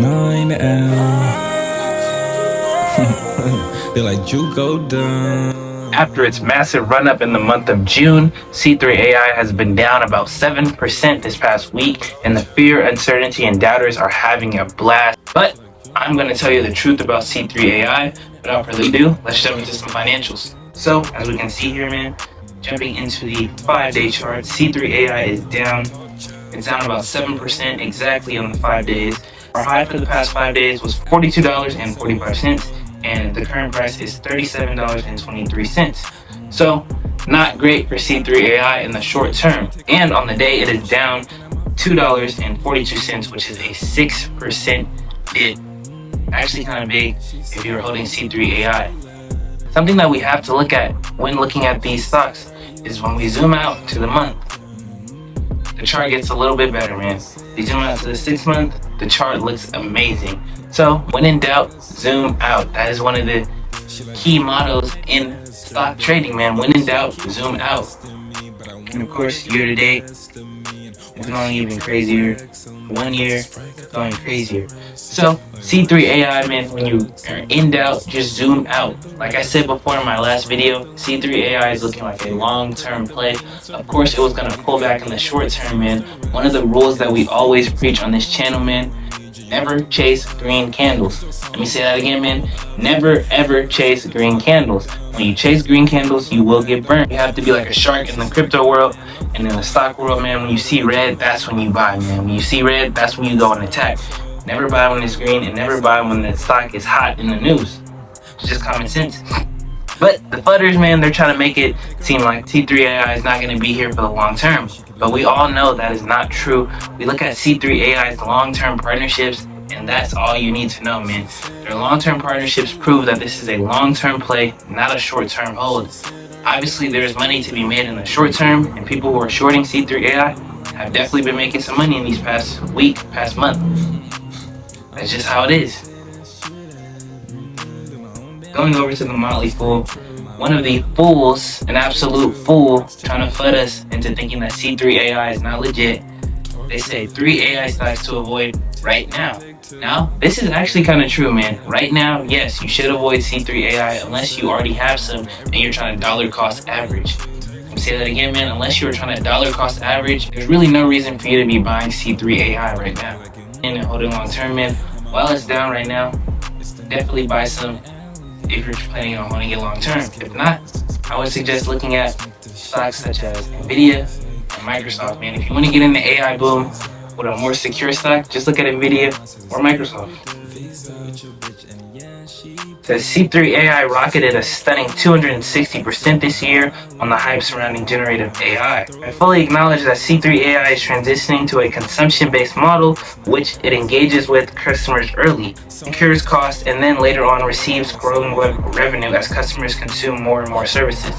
9M. They're like, you go down. After its massive run-up in the month of June, C3.ai has been down about 7% this past week, and the fear, uncertainty, and doubters are having a blast. But I'm going to tell you the truth about C3.ai. Without further ado, let's jump into some financials. So, as we can see here, man, jumping into the 5-day chart, C3.ai is down. It's down about 7% exactly on the 5 days. Our high for the past 5 days was $42.45. And the current price is $37.23. So, not great for C3.ai in the short term. And on the day, it is down $2.42, which is a 6% dip. Actually kind of big if you were holding C3.ai. Something that we have to look at when looking at these stocks is when we zoom out to the month, the chart gets a little bit better, man. We zoom out to the 6 month, the chart looks amazing. So, when in doubt, zoom out. That is one of the key mottos in stock trading, man. When in doubt, zoom out. And of course, year to date, it's going even crazier. 1 year, going crazier. So, C3.ai, man, when you are in doubt, just zoom out. Like I said before in my last video, C3.ai is looking like a long-term play. Of course, it was going to pull back in the short term, man. One of the rules that we always preach on this channel, man, never chase green candles. Let me say that again, man. Never ever chase green candles. When you chase green candles, you will get burned. You have to be like a shark in the crypto world and in the stock world, man. When you see red, that's when you buy, man. When you see red, that's when you go and attack. Never buy when it's green, and never buy when the stock is hot in the news. It's just common sense. But the fudders, man, they're trying to make it seem like C3.ai is not going to be here for the long term. But we all know that is not true. We look at C3.ai's long-term partnerships, and that's all you need to know, man. Their long-term partnerships prove that this is a long-term play, not a short-term hold. Obviously, there's money to be made in the short term, and people who are shorting C3.ai have definitely been making some money in these past week, past month. That's just how it is. Going over to the Motely Fool, one of the fools, an absolute fool, trying to FUD us into thinking that C3.ai is not legit. They say 3 AI stocks to avoid right now. Now, this is actually kind of true, man. Right now, yes, you should avoid C3.ai unless you already have some and you're trying to dollar cost average. Let me say that again, man. Unless you're trying to dollar cost average, there's really no reason for you to be buying C3.ai right now. And holding long term, man, while it's down right now, definitely buy some if you're planning on holding it long term. If not, I would suggest looking at stocks such as nvda and Microsoft, man. If you want to get in the AI boom with a more secure stock, just look at nvda or Microsoft. The C3.ai rocketed a stunning 260% this year on the hype surrounding generative AI. I fully acknowledge that C3.ai is transitioning to a consumption-based model, which it engages with customers early, incurs costs, and then later on receives growing revenue as customers consume more and more services.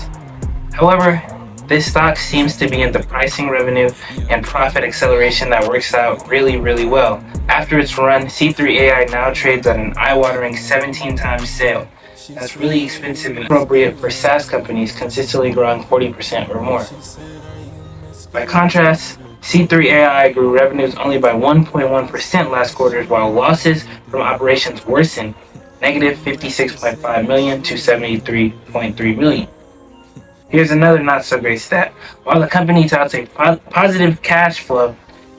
However, this stock seems to be in the pricing revenue and profit acceleration that works out really, really well. After its run, C3.ai now trades at an eye-watering 17 times sale. That's really expensive and appropriate for SaaS companies consistently growing 40% or more. By contrast, C3.ai grew revenues only by 1.1% last quarter, while losses from operations worsened, negative $56.5 million to $73.3 million. Here's another not-so-great stat. While the company touts a positive cash flow,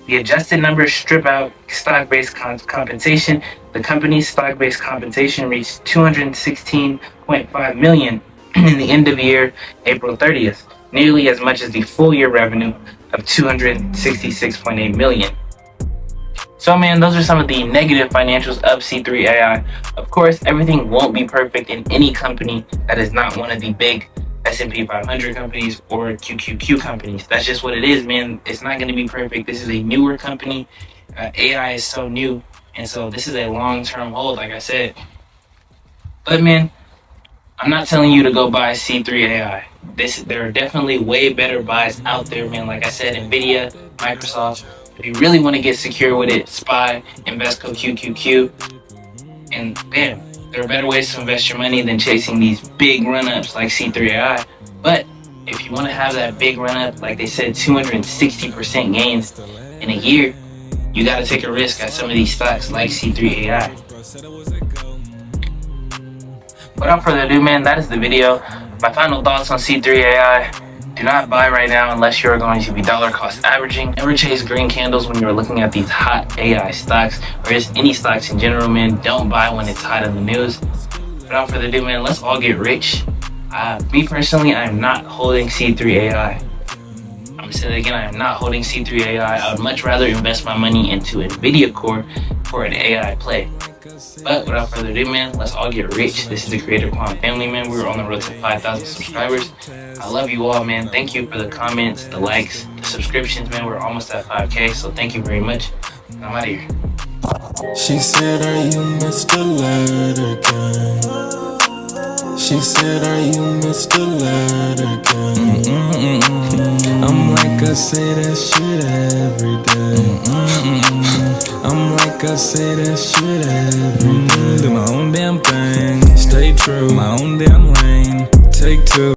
the adjusted numbers strip out stock-based compensation. The company's stock-based compensation reached $216.5 million in the end of year, April 30th, nearly as much as the full-year revenue of $266.8 million. So, man, those are some of the negative financials of C3.ai. Of course, everything won't be perfect in any company that is not one of the big S&P 500 companies or QQQ companies. That's just what it is, man. It's not going to be perfect. This is a newer company. AI is so new, and so this is a long-term hold, like I said. But, man, I'm not telling you to go buy C3.ai. There are definitely way better buys out there, man. Like I said, nvda, Microsoft. If you really want to get secure with it, SPY, Investco, QQQ, and bam. There are better ways to invest your money than chasing these big run-ups like C3.ai. But if you want to have that big run-up, like they said, 260% gains in a year, you gotta take a risk at some of these stocks like C3.ai. Without further ado, man, that is the video. My final thoughts on C3.ai. Do not buy right now unless you're going to be dollar cost averaging. Never chase green candles when you're looking at these hot AI stocks or just any stocks in general, man. Don't buy when it's hot in the news. Without further ado, man, let's all get rich. Me personally, I am not holding C3.ai. I'm gonna say that again, I am not holding C3.ai. I would much rather invest my money into nvda core for an AI play. But without further ado, man, let's all get rich. This is the CreatorKwam family, man. We're on the road to 5,000 subscribers. I love you all, man. Thank you for the comments, the likes, the subscriptions, man. We're almost at 5K, so thank you very much. I'm out of here. She said, are you Mr. Letterkenny? She said, are you Mr. Letterkenny? I'm like, I say that shit every day. I'm like, I say that shit every day. Do my own damn thing, stay true, my own damn lane. Take two.